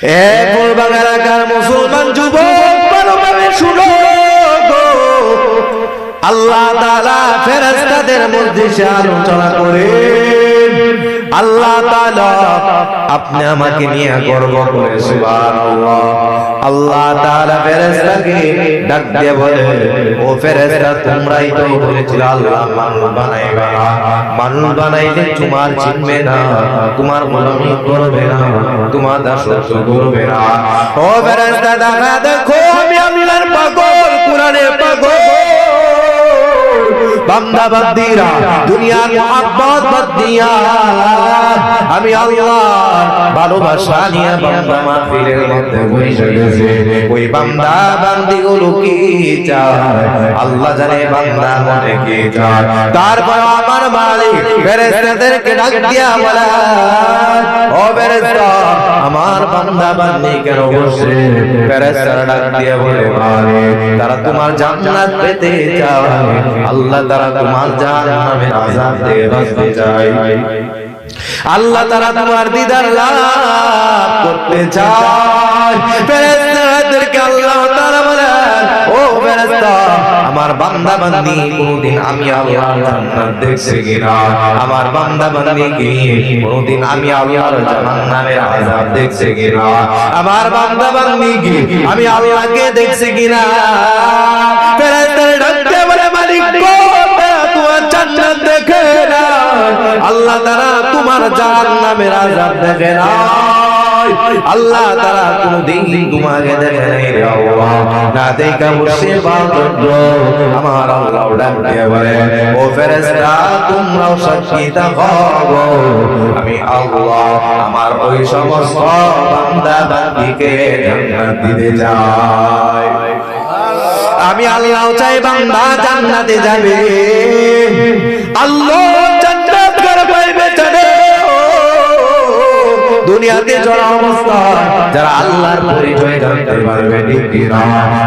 এ ফুলবাগান এলাকার মুসলমান যুবক ভালোভাবে শুনো গো, আল্লাহ তাআলা ফেরেশতাদের মধ্যে আলোচনা করেন। আল্লাহ তাআলা আপনি আমাকে নিয়ে গর্ব করে সুবহানাল্লাহ। আল্লাহ তাআলা ফেরেশতাকে ডাক দিয়ে বলে, ও ফেরেশতা তোমরাই তো বলেছিলে আল্লাহ মানুষ বানাইবে না, মানুষ বানাইলে তোমার চিনবে না, তোমার গোলামি করবে না, তোমার দাসত্ব করবে না। ও ফেরেশতা দেখো আমি আল্লাহর পাগল, কোরআনের পাগল। বান্দা বান্দিরা দুনিয়ার মোহাব্বত বাদ দিয়া আমি আল্লাহর ভালোবাসা নিয়ে বান্দা মাহফিলের মধ্যে বসে গেছে। ওই বান্দা বান্দিগুলো কি চায় আল্লাহ জানে, বান্দা মনে কি চায়। তারপর আমার মালিক ফেরেশতাদেরকে ডাক দিয়া বলে, ও ফেরেশতা আমার বান্দা বান্দি কেন বসে? ফেরেশতারা ডাক দিয়া বলে, মালিক তারা তোমার জান্নাত পেতে চায়, আল্লাহ তারা তোমার জাহান্নামের আযাব থেকে বাঁচতে চায়, আল্লাহ তারা তোমার দিদার লাভ করতে চায়। ফেরেশতাদেরকে আল্লাহ তাআলা বলেন, ও ফেরেশতা আমার বান্দা বান্দি কোনদিন আমি আল্লাহর জান্নাত দেখছে কিনা, আমার বান্দা বান্দি কি কোনদিন আমি আল্লাহর জাহান্নামের আযাব দেখছে কিনা, আমার বান্দা বান্দি কি আমি আল্লাহকে দেখছে কিনা। ফেরেশতারা ডাকতে বলে, মালিক গো তোমার জান্নাত দেখে না, আল্লাহ তাআলা তোমার জাহান্নামের আযাব দেখে না, আল্লাহ তাআলা কোনদিন তোমাকে দেখে নাই রে আল্লাহ। না দেখা বসে বাদর আমার আল্লাহ ডাক দিয়ে বলে, ও ফেরেশতা তোমরাও সাক্ষী থাকো আমি আল্লাহ আমার ওই সমস্ত বান্দা বান্দিকে জান্নাত দিতে চাই। আমি আল্লাহ চাই বান্দা জান্নাতে যাবে, আল্লাহ জান্নাত কার পাইবে জানে। দুনিয়াতে যারা অবস্থা যারা আল্লাহর পরিচয় জানতে পারবে ঠিক না,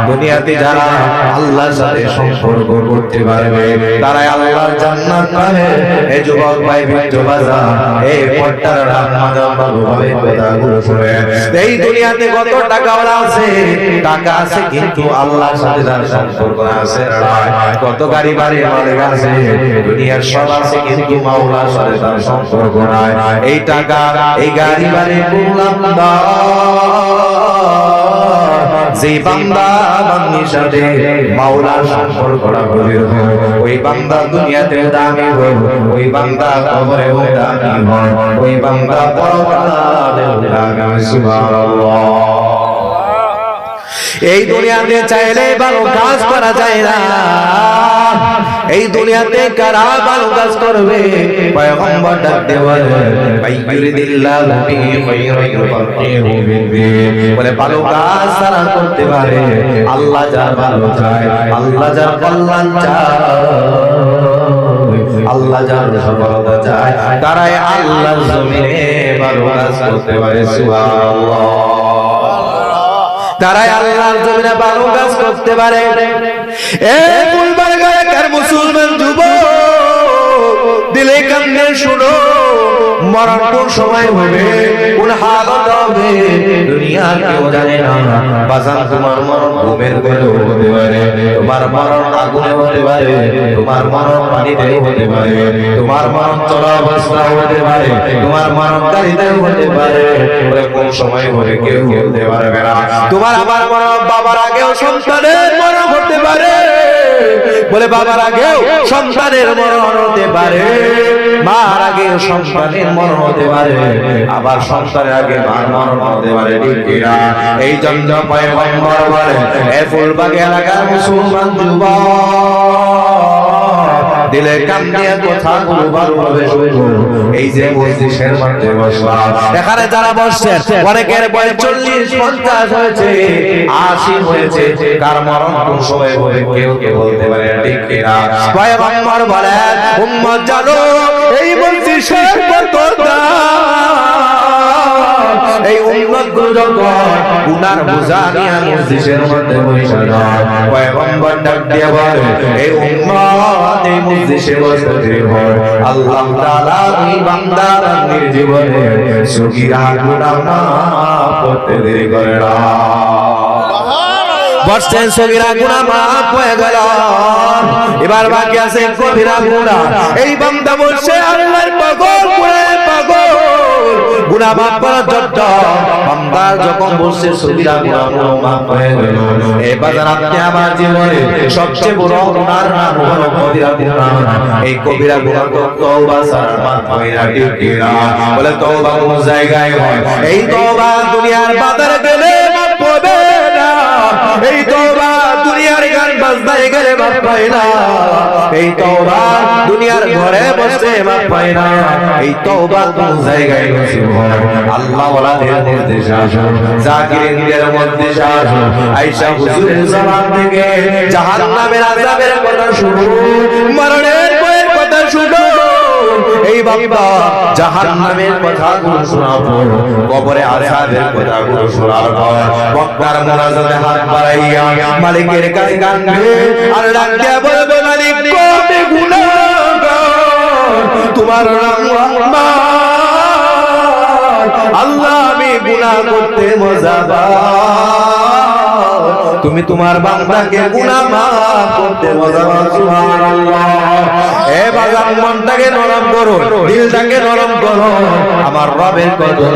দুনিয়াতে যারা আল্লাহর সাথে সম্পর্ক করতে পারবে তারাই আল্লাহর জান্নাত পাবে। এই যুবক ভাই বিদ্যবাজা এই পট্টার রামাজান ভালোভাবে কথাগুলো শুনে, এই দুনিয়াতে কত টাকাওয়ালা আছে, টাকা আছে কিন্তু আল্লাহর সাথে যার সম্পর্ক আছে না, কত গাড়ি বাড়ি মালিক আছে, দুনিয়ার সব আছে কিন্তু মাওলার সাথে তার সম্পর্ক নাই। এই টাকা এই গাড়ি বাড়ি বললাম না, যে বান্দা বান্দির সাথে মাওলার সম্পর্কটা গভীর হয় ওই বান্দা দুনিয়াতেও দামি হয়, ওই বান্দা কবরেও দামি হয়, ওই বান্দা পরকালেও দামি হয়। সুবহানাল্লাহ। এই দুনিয়াতে চাইলে ভালো কাজ করা যায় না, এই দুনিয়াতে কারা ভালো কাজ করবে? পয়গম্বর ডাক দিয়ে বলে, মাইয়ুরিদিল্লাহু বিহি খায়রান ইউফাক্কিহু ফিদ্দীন, বলে ভালো কাজ তারা করতে পারে আল্লাহ যার ভালো চায়, আল্লাহ যার কল্যাণ চায়, আল্লাহ যার সফলতা চায় তারাই আল্লাহর জমিনে ভালো কাজ করতে পারে। সুবহানাল্লাহ। তারাই আল্লাহর জমিনে ভালো কাজ করতে পারে। এ ফুলবাগান এলাকার মুসলমান যুবক দিলে কান্নে শুনো, মরণ কোন সময় হবে, কোন হালত হবে দুনিয়ার কেউ জানে না। বাজান তোমার মরণ ঘুমের ঘরেও হতে পারে, তোমার মরণ আগুনে হতে পারে, তোমার মরণ পানিতে হতে পারে, তোমার মরণ চলা অবস্থা হতে পারে, তোমার মরণ গাড়িতেও হতে পারে। কোন সময় হবে কেউ বলতে পারবে না। তোমার আমার মরণ বাবার আগেও সন্তানের মরণ হতে পারে, বলে বাবার আগেও সন্তানের মরণ হতে পারে, মার আগে সন্তানের মরণ হতে পারে, আবার সন্তানের আগে মার মরণ হতে পারে ঠিক কিনা। এই জন্য পয়গম্বর বলেন, এ ফুলবাগ এলাকার মুসলমান যুবক দিলে কান দিয়ে কথাগুলো ভালোভাবে শুনো। এই যে মজলিসের মধ্যে বসলাম, এখানে যারা বসছেন অনেকের বয়স 40-50 হয়েছে, 80 হয়েছে, কার মরণ কোন সময় হবে কেউ কেউ বলতে পারে ঠিক কিনা। পয়গম্বর বলেন, উম্মত জানো এই মজলিসের বরকত এই উম্মতগুলো যখন গুনার বোঝা নিয়ে মজলিসের মধ্যে বসে যায় পয়গম্বর ডাক দিয়ে বলে এই উম্মত এই মজলিসে বসতে হয় আল্লাহ তাআলা ওই বান্দার জীবনে সগীরা গুনাহ মাফ করতে দেরি করে না বসছেন সগীরা গুনাহ মাফ হয়ে গেল এবার বাকি আছে কবিরা গুনাহ এই বান্দা বলছে আল্লাহর পাগল পাগল গুনাহ মাফ করার জন্য বান্দা যখন বলছে সগীরা গুনাহ মাফ হয়ে গেল এই বাজার আপনি আমার জীবনে সবচেয়ে বড় গুনাহর নাম হলো কবিরা গুনাহ এই কবিরা গুনাহ তো তওবা ছাড়া মাফ হয় না ঠিক না বলে তওবা কোন জায়গায় হয় এই তওবা দুনিয়ার বাজারে গেলে মাফ হবে না এই তওবা দুনিয়ার গান বাজনায় গেলে মাফ পায় না এই তওবা দুনিয়ার ঘরে বসে মাফ পায় না এই তওবা কোন জায়গায় নসিব হয় আল্লাহ ওয়ালাদের মধ্যে আসো জাকিরদের মধ্যে আসো আয়েশা হুজুরের জবান থেকে জাহান্নামের আযাবের কথা শুনো মরণের ভয়ের কথা শুনো এই বাবা জাহান্নামের কথাগুলো শোনাবো কবরে আযাবের কথাগুলো শোনাবো বক্তার মুনাজাতে হাত বাড়াইয়া মালিকের কাছে কাঁদবে আর ডাক দিয়া বলবে মালিক কবে গুনাহগার তোমার নাম রহমান আল্লাহ আমি গুনাহ করতে মজা পাই তুমি তোমার বান্দাকে গুনাহ মাফ করতে মজা পাও সুবহানাল্লাহ এ বাজার মনটাকে নরম করো দিলটাকে নরম করো আমার রবের কথা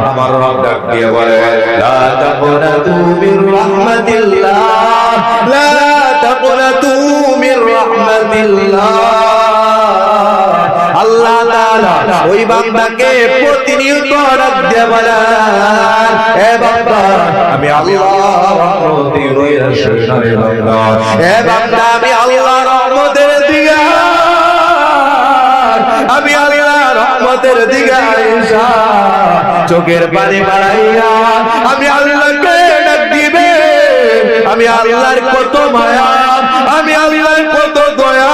আমার রব ডাক দিয়ে বলে লা তাকুনাতু মির রাহমাতিল্লাহ লা তাকুনাতু মির রাহমাতিল্লাহ আল্লাহ তাআলা ওই বান্দাকে প্রতিনিয়ত ডাক দিয়ে বলেন এ বান্দা আমি আল্লাহ রহমতের রশিদারে বান্দা এ বান্দা আমি আল্লাহ রহমতের দিকে আমি আল্লাহ রহমতের দিকে আয়েশা চোখের পানি বাড়াইয়া আমি আল্লাহকে ডাক দিবে আমি আল্লাহর কত মায়া আমি আল্লাহর কত দয়া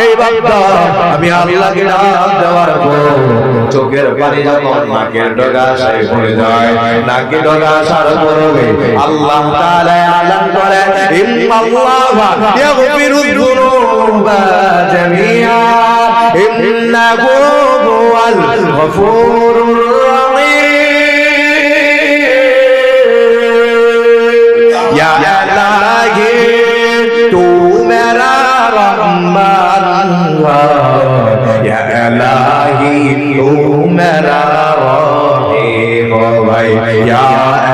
এই বান্দা আমি আল্লাহকে ডাক দেওয়ার পর চোখের পানি যখন নাকের ডগা আশায় পড়ে যায় নাকের ডগা আসার পরে আল্লাহ তাআলা আলান করে ইন্নাল্লাহা ইয়াগফিরুয যুনুবা জামিআ ইন্নাহু হুয়াল গফুরুর রহিম ইয়া ইলাহি তু মেরা রহমান ইয়া ইলাহি তু মেরা রহিম ভাই ইয়া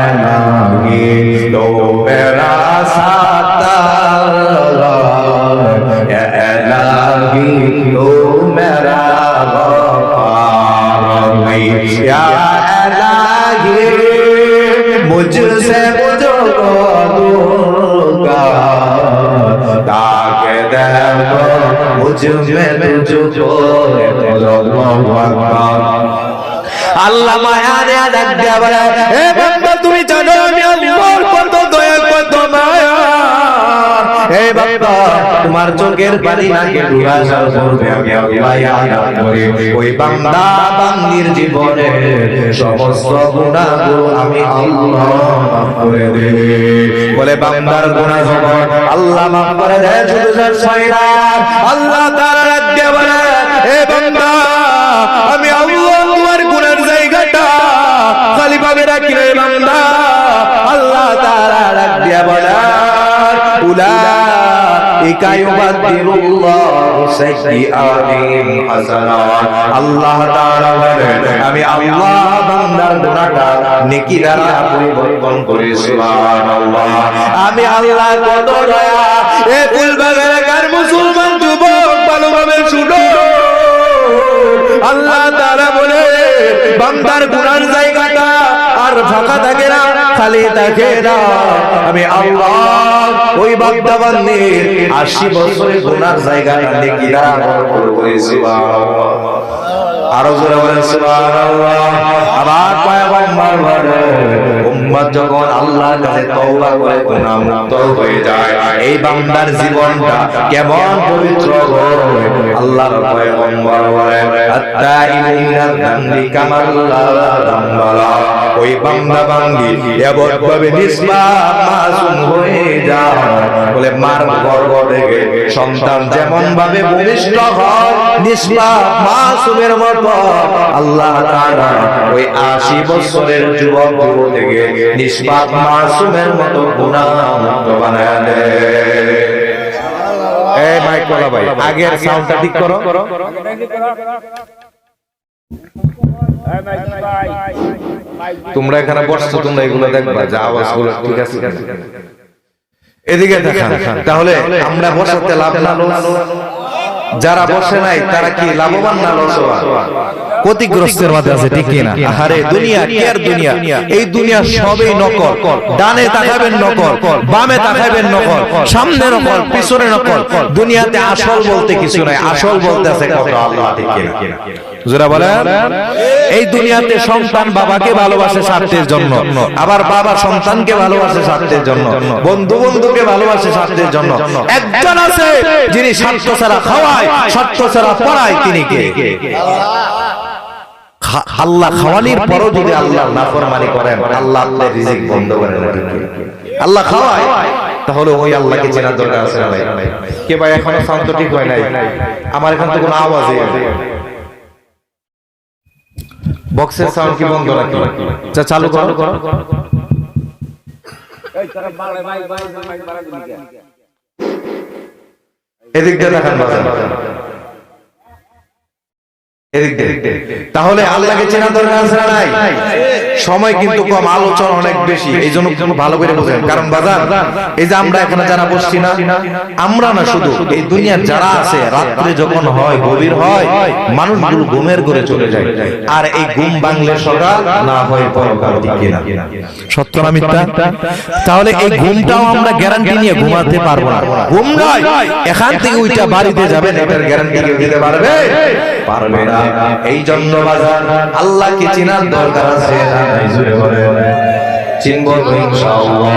ইলাহি তু মেরা সাত্তার ইয়া ইলাহি তু মেরা গফার ইয়া ইলাহি मुझसे मुझको दूर का ताके देखो मुझ में तुझको আল্লাহ মায়া দেয়া ডাক দেয়া বলে হে বান্দা তুমি জানো আমি আল্লাহর কত দয়া কত মায়া হে বান্দা তোমার চোখের পানি নাকে দুরাশা করবে আমি আল্লাহ ইয়াদ করি ওই বান্দা বান্দির জীবনে সমস্ত গুনাহগুলো আমি আল্লাহ মাফ করে দেব বলে বান্দার গুনাহ যখন আল্লাহ মাফ করে দেয় শুধু সাইরা আল্লাহ তাআলা ডাক দেয়া বলে হে বান্দা আমি আল্লাহ তোমার গুনার জায়গাটা খালি ভাবে রাখি রে বান্দা আল্লাহ তাআলা ডাক দিয়া বলে উলাইকা ইউবাদদিলুল্লাহু সাইয়্যাতিহিম হাসানাত আল্লাহ তাআলা বলে আমি আল্লাহ বান্দার গুনাহটা নেকি দ্বারা পরিবর্তন করি সুবহানাল্লাহ আমি আল্লাহ কত দয়া এ ফুলবাগান এলাকার মুসলমান যুবক ভালোভাবে শুনো আল্লাহ তাআলা বলে বান্দার গুনার জায়গাটা আর ফাঁকা থাকে না খালি থাকে না আমি আল্লাহ ওই বান্দা বান্দির 80 বছরের গুনার জায়গাটা নেকি দ্বারা ভরপুর করে সুবহানাল্লাহ আরো জোরে বলেন সুবহানাল্লাহ আবার পয়গম্বর বলে উম্মত যখন আল্লাহর কাছে তওবা করে গুনাহ মুক্ত হয়ে যায়, এই বান্দার জীবনটা কেমন পবিত্র হয়। আল্লাহর পয়গম্বর বলেন আত-তাইবু মিনাল যামবি কামাল লা যামবা। ওই বান্দা বান্দি এমনভাবে নিষ্পাপ মাসুম হয়ে যায়, বলে মার গর্ভ থেকে সন্তান যেমন ভাবে ভূমিষ্ঠ হয় নিষ্পাপ মাসুমের মতো, আল্লাহ তাআলা ওই 80 বছরের যুবক যুবতীকে নিষ্পাপ মাসুমের মতো গুনাহ মুক্ত বানায় দেয়। এই মাইক ওয়ালা ভাই, আগের সাউন্ডটা ঠিক করো। তোমরা এখানে বসছো, তোমরা এগুলো দেখবা যে আওয়াজগুলো ঠিক আছে। এদিকে দেখান। তাহলে আমরা বসাতে লাভ না লস? যারা বসে নাই তারা কি লাভবান না লসবান? ক্ষতিগ্রস্তের মধ্যে আছে, ঠিক কিনা? আরে দুনিয়া কি আর দুনিয়া, এই দুনিয়া সবই নকল। ডানে তাকাবেন নকল, বামে তাকাবেন নকল, সামনে নকল, পিছনে নকল। দুনিয়াতে আসল বলতে কিছু নাই, আসল বলতে আছে কত আল্লাহ, ঠিক কিনা? যারা বলেন এই দুনিয়াতে সন্তান বাবাকে ভালোবাসে স্বার্থের জন্য, আবার বাবা সন্তানকে ভালোবাসে স্বার্থের জন্য, বন্ধু বন্ধুকে ভালোবাসে স্বার্থের জন্য। একজন আছে যিনি স্বার্থ ছাড়া খাওয়ায়, স্বার্থ ছাড়া পড়ায়, তিনি কে? আল্লাহ খাওয়ানির পরও যদি আল্লাহর নাফরমানি করেন, আল্লাহ আপনার রিজিক বন্ধ করে দেন। আল্লাহ খাওয়ায়, তাহলে ওই আল্লাহকে চেনার দরকার আছে না? কে ভাই এখনো শান্ত ঠিক হয় নাই? আমার এখান থেকে কোনো আওয়াজই বক্সের সাউন্ড কি বন্ধ নাকি? আচ্ছা চালু করো। এদিক দিয়ে দেখান বাজার, তাহলে আল্লাহকে চেনা দরকার আছে না নাই? সময় কিন্তু কম, আলোচনা অনেক বেশি, এই জন্য ভালো করে বোঝেন। কারণ বাজার এই যে আমরা এখানে যারা বসছি না, আমরা না শুধু এই দুনিয়ার যারা আছে, রাত্রে যখন হয় গভীর হয় মানুষগুলো ঘুমের ঘরে চলে যায়, আর এই ঘুম ভাঙলে সকাল না হয় পরকাল, ঠিক কিনা? সত্য না মিথ্যা? তাহলে এই ঘুমটাও আমরা গ্যারান্টি নিয়ে ঘুমাতে পারবো না। ঘুম নয়, এখান থেকে ওইটা বাড়িতে যাবেন, এটার গ্যারান্টি কেউ দিতে পারবে? পারবে না। এই জন্য বাজার আল্লাহকে চেনার দরকার আছে। চিনবো তো ইনশাআল্লাহ।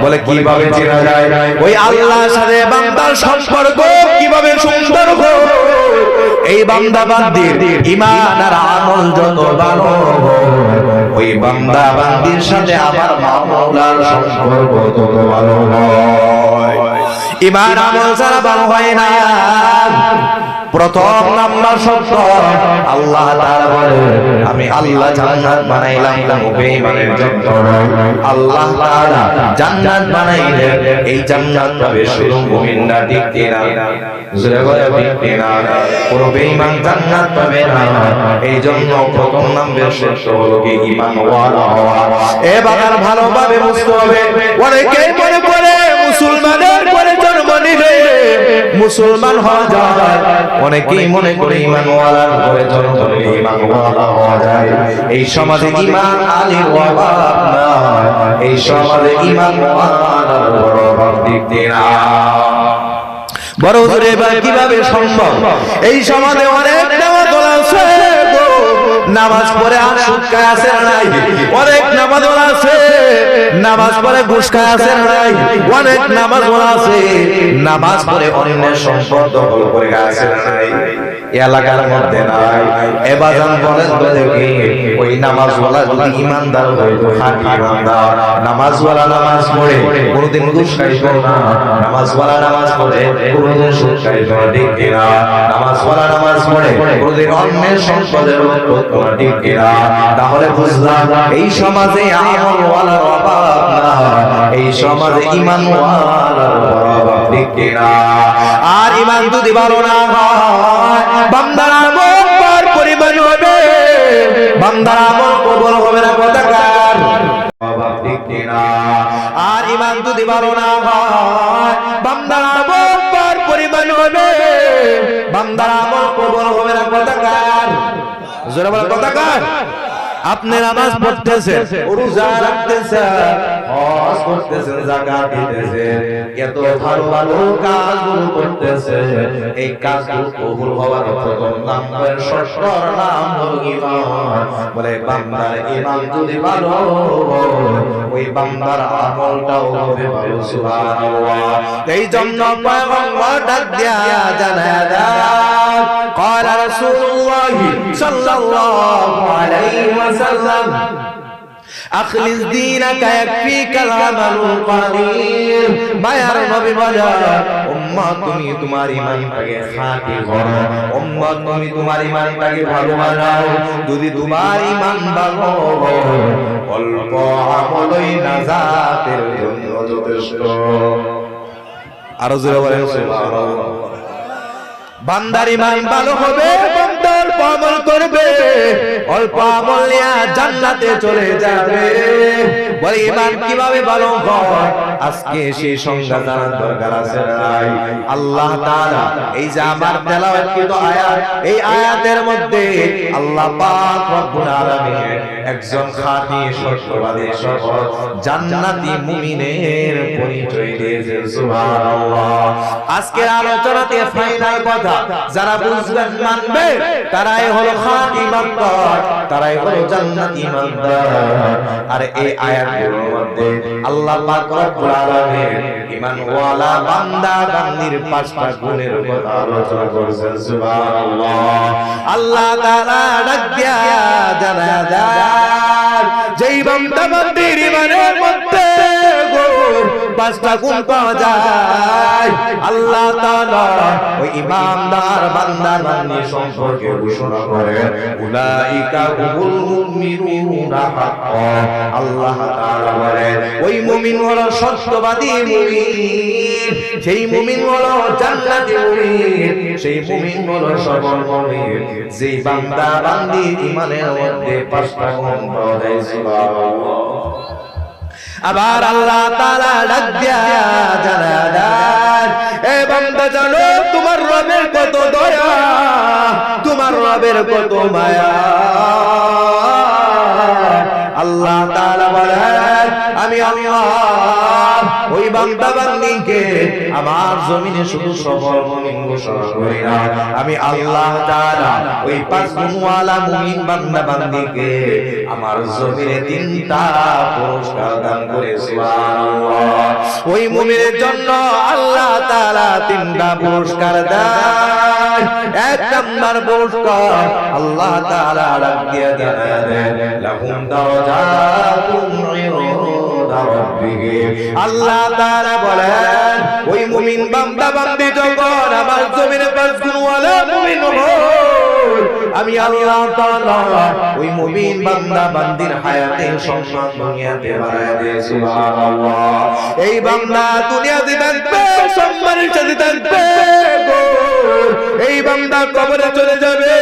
বলে কিভাবে চেনা যায়? ওই আল্লাহর সাথে বান্দার সম্পর্ক কিভাবে সুন্দর হবে, এই বান্দা বান্দির ঈমান আর আমল যত ভালো, ওই বান্দা বান্দির সাথে আবার মাওলার সম্পর্ক তত ভালো হয়। ঈমান আমল ছাড়া ভালো হয় না। প্রথম নাম্বার শর্ত, আল্লাহ তাআলা বলে আমি আল্লাহ জান্নাত বানাইলাম বেঈমানের জন্য। আল্লাহ তাআলা জান্নাত বানাইলেন, এই জান্নাত পাবে শুধু মুমিনরা, ঠিক কিনা? জোরে বলে ঠিক কিনা? পুরো বেঈমান জান্নাত পাবে না। এই জন্য প্রথম নাম্বার শর্ত হলো কি ঈমান ওয়ালা হওয়া। এবার ভালোভাবে বুঝতে হবে। অনেকেই মনে করে মুসলমানের পরে জন্ম নিলে মুসলমান হওয়া যায়, অনেকেই মনে করে ঈমান ওয়ালার পরে জন্ম নিলে ঈমান ওয়ালা হওয়া যায়। এই সমাজে ঈমান আলীর অভাব না, এই সমাজে ঈমান ওয়ালার বড় অভাব, ঠিক না? বড় হুজুর এবার কিভাবে সম্ভব? এই সমাজে অনেক নামাজওয়ালা আছে, নামাজ পড়ে আর সুদ খায় আছে নাই? অনেক নামাজওয়ালা আছে, নামাজ পড়ে ঘুষ খায় আছে নাই? অনেক নামাজওয়ালা আছে, নামাজ পড়ে অন্যের সম্পদ দখল করে আছে নাই? এলাকার মধ্যে নাই। এবাজান বলেন তো দেখি, ওই নামাজওয়ালা যদি ইমানদার হইতো, খাঁটি ইমানদার, নামাজওয়ালা নামাজ পড়ে কোনোদিন ঘুষ খাইতো না, নামাজওয়ালা নামাজ পড়ে কোনোদিন সুদ খাইতো না, ঠিক কিনা? নামাজওয়ালা নামাজ পড়ে কোনোদিন অন্যের সম্পদের লুট করতো না, ঠিক কিনা? তাহলে বুঝলাম এই সমাজে আমলওয়ালার অভাব না, এই সমাজে ঈমানওয়ালার অভাব, ঠিক কিনা? আর ঈমান যদি ভালো না হয়, বান্দার আমল পার পরিমাণ হবে, বান্দার আমল কবুল হবে না, কথা কার? অভাব, ঠিক কিনা? আর ঈমান যদি ভালো না হয়, বান্দার আমল পার পরিমাণ হবে, বান্দার আমল কবুল হবে না, কথা কার? জোরে বলেন, কথা কার? আপনি নামাজ পড়তেছেন, রোজা রাখতেছেন, হজ করতেছেন, যাকাত দিতেছেন, এত ভালো ভালো কাজগুলো করতেছেন, এই কাজগুলো কবুল হওয়ার প্রথম নাম্বার শর্তর নাম হলো ঈমান। বলে বান্দার ঈমান যদি ভালো, ওই বান্দার আমলটাও হবে ভালো সুবহানাল্লাহ এই জন্য পয়গম্বর ডাক দিয়া জানায়া দেন قال رسول الله صلى الله عليه وسلم أخلص دينك يكفيك العمل القليل মায়ার নবী বলেন উম্মত তুমি তোমার ঈমানটাকে খাঁটি করো উম্মত তুমি তোমার ঈমানটাকে ভালো বানাও যদি তোমার ঈমান ভালো অল্প আমলই নাজাতের জন্য যথেষ্ট আর জোরে বলেন সুবহানাল্লাহ বান্দার ঈমান ভালো হবে বান্দা অল্প আমল করবে অল্প আমল নিয়ে জান্নাতে চলে যাবে বলে ঈমান কিভাবে ভালো হয় আজকে সেই সংজ্ঞা জানার দরকার আছে নাই আল্লাহ তাআলা এই যে আমার তেলাওয়াতকৃত আয়াত এই আয়াতের মধ্যে আল্লাহ পাক রব্বুল আলামিন একজন খাঁটি সত্যবাদী সফল জান্নাতি মুমিনের পরিচয় দিয়েছেন সুবহানাল্লাহ আজকের আলোচনাতে ফাইনাল কথা যারা বুঝবেন মানবে তারাই হলো খাঁটি বান্দা তারাই হলো জান্নাতি বান্দা আর এই আয়াতগুলোর মধ্যে আল্লাহ পাক রব্বুল আলামিন ঈমানওয়ালা বান্দা বান্দির পাঁচটা গুণের কথা আলোচনা করেছেন সুবহানাল্লাহ আল্লাহ তাআলা ডাক দিয়া জানায়া দেন যেই বান্দা বান্দির ঈমানের মধ্যে পাঁচটা গুণ পাওয়া যায় আল্লাহ তাআলা ওই ঈমানদার বান্দা বান্দি সম্পর্কে ঘোষণা করেন উলাইকা হুমুল মুমিনুনা হাক্কান আল্লাহ তাআলা বলেন ওই মুমিন হলো সত্যবাদী মুমিন সেই মুমিন হলো জান্নাতি মুমিন সেই মুমিন হলো সফল মুমিন যেই বান্দা বান্দি ঈমানের মধ্যে পাঁচটা গুণ পাওয়া যায় সুবহানাল্লাহ আবার আল্লাহ তাআলা ডাক দিয়া জানায়া দেন এ বান্দা জানো তোমার রবের কত দয়া তোমার রবের কত মায়া আল্লাহ তাআলা বলেন আমি আল্লাহ ওই বান্দা বান্দিকে আমার জমিনে শুধু সফল মুমিন ঘোষণা করি না আমি আল্লাহ তাআলা ওই পাঁচ গুণওয়ালা মুমিন বান্দা বান্দিকে আমার জমিনে তিনটা পুরস্কার দান করে সুবহানাল্লাহ ওই মুমিনের জন্য আল্লাহ তাআলা তিনটা পুরস্কার দেন এক নাম্বার পুরস্কার আল্লাহ তাআলা ডাক দিয়ে দেন লাহুম দারাজাতুন ইনদা রাব্বিহিম আল্লাহ তাআলা বলেন ওই মুমিন বান্দা বান্দি যখন আমার জমিনে পাঁচ গুণওয়ালা মুমিন হয় আমি আল্লাহ তাআলা ওই মুমিন বান্দা বান্দির হায়াতের সম্মান দুনিয়াতে বাড়ায় দেই সুবহানাল্লাহ এই বান্দা দুনিয়াতে থাকবে সম্মানের সাথে থাকবে এই বান্দা কবরে চলে যাবে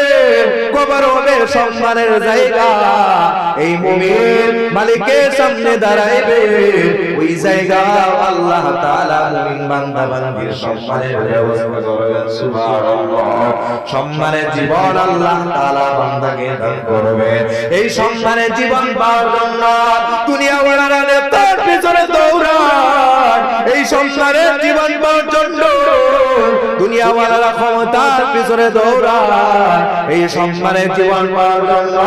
কবর হবে সম্মানের জায়গা এই মুমিন মালিকের সামনে দাঁড়াইবে ওই জায়গা আল্লাহ তাআলা মুমিন বান্দা বান্দির সম্মানের ব্যবস্থা করবেন সুবহানাল্লাহ সম্মানের জীবন আল্লাহ তাআলা বান্দাকে দান করবে এই সম্মানের জীবন পাওয়ার জন্য দুনিয়াওয়ালারা নেতার পিছনে দৌড়ায় এই সম্মানের জীবন পাওয়ার জন্য দুনিয়াওয়ালারা ক্ষমতার পিছনে দৌড়ায় এই সম্মানের জীবন পাওয়ার জন্য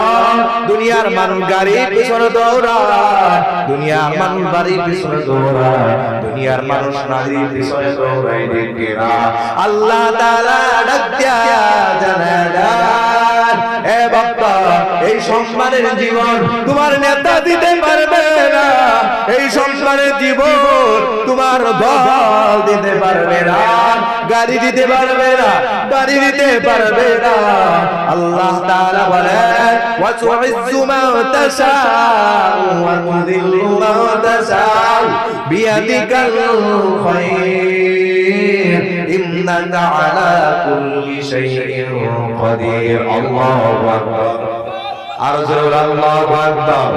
দুনিয়ার মানুষ গাড়ির পিছনে দৌড়ায় দুনিয়ার মানুষ বাড়ির পিছনে দৌড়ায় দুনিয়ার মানুষ নারীর পিছনে দৌড়ায় দেখে না আল্লাহ তাআলা ডাক দিয়া জানায়া দেন এ বাবা এই সম্মানের জীবন তোমার নেতা দিতে পারবে না এই সম্মানের জীবন তোমার দল দিতে পারবে না গাড়ি দিতে পারবে না বাড়ি দিতে পারবে না আল্লাহ তাআলা বলেন ওয়া তুইজ্জু মা তাশাউ ওয়া তুযিল্লু মা তাশাউ বিয়াদিকাল খায়র ইন্নাকা আলা কুল্লি শাইইন কাদির আল্লাহু আকবার আর জোরে আল্লাহু আকবার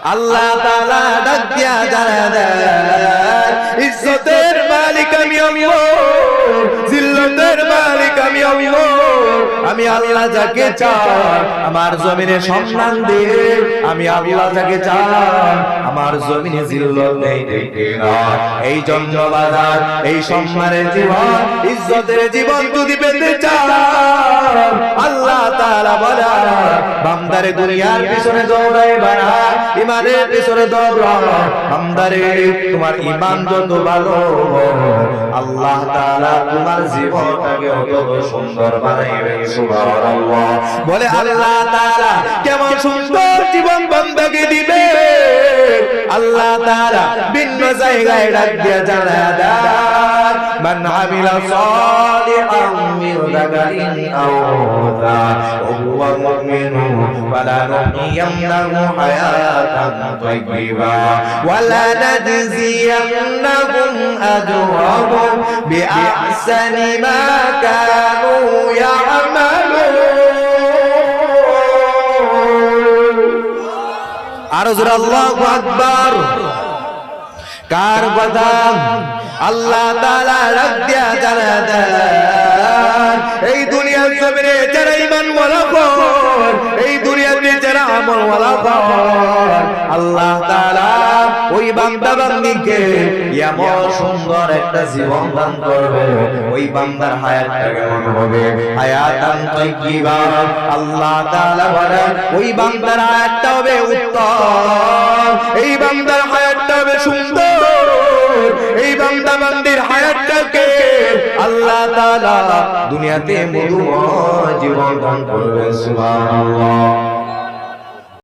আল্লাহ তাআলা ডাক দিয়া জানায়া দেন ইজ্জতের মালিক আমি আল্লাহ জিল্লতের মালিক আমি আল্লাহ আমি আল্লাহ যাকে চাই আমার জমিনে সম্মান দিয়ে আমি আল্লাহ যাকে চাই আমার জমিনে জিল্লত নেই না। এই জন্য বাজার এই সম্মানের জীবন ইজ্জতের জীবন যদি পেতে চান আল্লাহ তাআলা বলে বান্দারে দুনিয়ার পিছনে দৌড়াইবা না, ঈমানের পিছনে দৌড়াও। বান্দারে তোমার ঈমান যত ভালো আল্লাহ তাআলা তোমার জীবনটাকে অত সুন্দর বানাইবেন। সুবহানাল্লাহ। বলে আল্লাহ তাআলা কেমন সুন্দর জীবন বান্দাকে দিবে আল্লাহ তাআলা ভিন্ন জায়গায় ডাক দিয়া জানায়া দেন মান আমিলা সালিহান মিন যাকারিন আও উনসা ওয়া হুয়া মুমিনুন ফালানুহইয়ান্নাহু হায়াতান তাইয়্যিবা ওয়া লানাজজিয়ান্নাহুম আজরাহুম বিআহসানি মা কানু ইয়ামালুন। আর জোরে আল্লাহু আকবার। কার কথা আল্লাহ তাআলা ডাক দিয়া জানায়া দেন এই দুনিয়ার জমিনে যারা ঈমান ওয়ালা হন, এই দুনিয়াতে যারা আমল ওয়ালা হন আল্লাহ তাআলা ওই বান্দা বান্দীকে এমন সুন্দর একটা জীবন দান করবে। ওই বান্দার হায়াতটা কেমন হবে? হায়াতান তাইয়্যিবা। আল্লাহ তাআলা বলেন ওই বান্দার হায়াতটা হবে উত্তম, এই বান্দার হায়াতটা হবে সুন্দর, এই বান্দা বান্দির হায়াতটাকে আল্লাহ তাআলা দুনিয়াতে মধুময় জীবন দান করবে। সুবহানাল্লাহ।